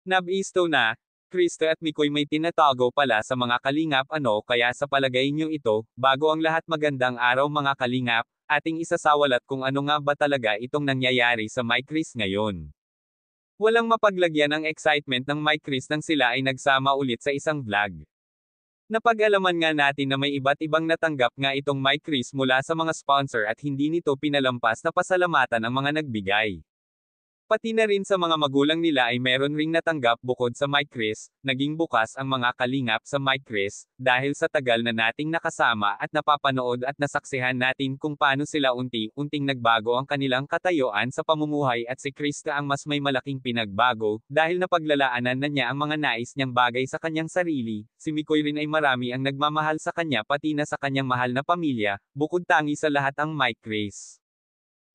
Nabisto na, Krista at Mikoy may tinatago pala sa mga kalingap kaya sa palagay niyo ito, bago ang lahat magandang araw mga kalingap, ating isasawalat kung ano nga ba talaga itong nangyayari sa My Chris ngayon. Walang mapaglagyan ang excitement ng My Chris nang sila ay nagsama ulit sa isang vlog. Napag-alaman nga natin na may iba't ibang natanggap nga itong My Chris mula sa mga sponsor at hindi nito pinalampas na pasalamatan ang mga nagbigay. Pati na rin sa mga magulang nila ay meron ring natanggap bukod sa My Chris, naging bukas ang mga kalingap sa My Chris, dahil sa tagal na nating nakasama at napapanood at nasaksihan natin kung paano sila unti-unting nagbago ang kanilang katayuan sa pamumuhay at si Krista ang mas may malaking pinagbago, dahil napaglalaanan na niya ang mga nais niyang bagay sa kanyang sarili, si Mikoy rin ay marami ang nagmamahal sa kanya pati na sa kanyang mahal na pamilya, bukod tangi sa lahat ang My Chris.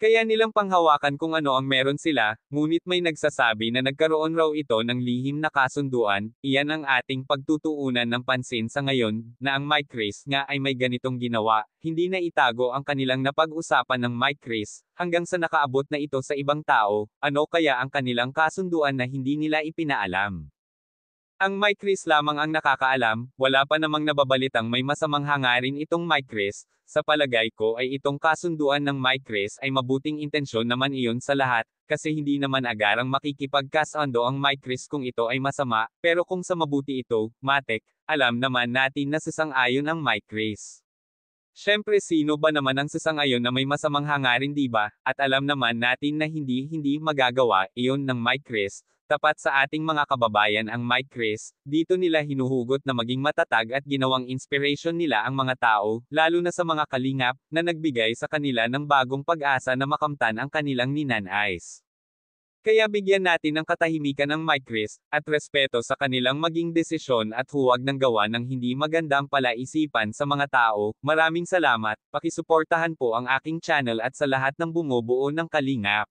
Kaya nilang panghawakan kung ano ang meron sila, ngunit may nagsasabi na nagkaroon raw ito ng lihim na kasunduan, iyan ang ating pagtutuunan ng pansin sa ngayon, na ang My Chris nga ay may ganitong ginawa, hindi na itago ang kanilang napag-usapan ng My Chris, hanggang sa nakaabot na ito sa ibang tao, ano kaya ang kanilang kasunduan na hindi nila ipinaalam. Ang My Chris lamang ang nakakaalam, wala pa namang nababalitang may masamang hangarin itong My Chris, sa palagay ko ay itong kasunduan ng My Chris ay mabuting intensyon naman iyon sa lahat, kasi hindi naman agarang makikipagkasundo ang My Chris kung ito ay masama, pero kung sa mabuti ito, matek, alam naman natin na sasang-ayon ang My Chris. Siyempre sino ba naman ang sasang-ayon na may masamang hangarin diba, at alam naman natin na hindi magagawa iyon ng My Chris. Tapat sa ating mga kababayan ang My Chris, dito nila hinuhugot na maging matatag at ginawang inspiration nila ang mga tao, lalo na sa mga kalingap, na nagbigay sa kanila ng bagong pag-asa na makamtan ang kanilang ninanais. Kaya bigyan natin ng katahimikan ng My Chris, at respeto sa kanilang maging desisyon at huwag nang gawa ng hindi magandang palaisipan sa mga tao. Maraming salamat, pakisuportahan po ang aking channel at sa lahat ng bumubuo ng kalingap.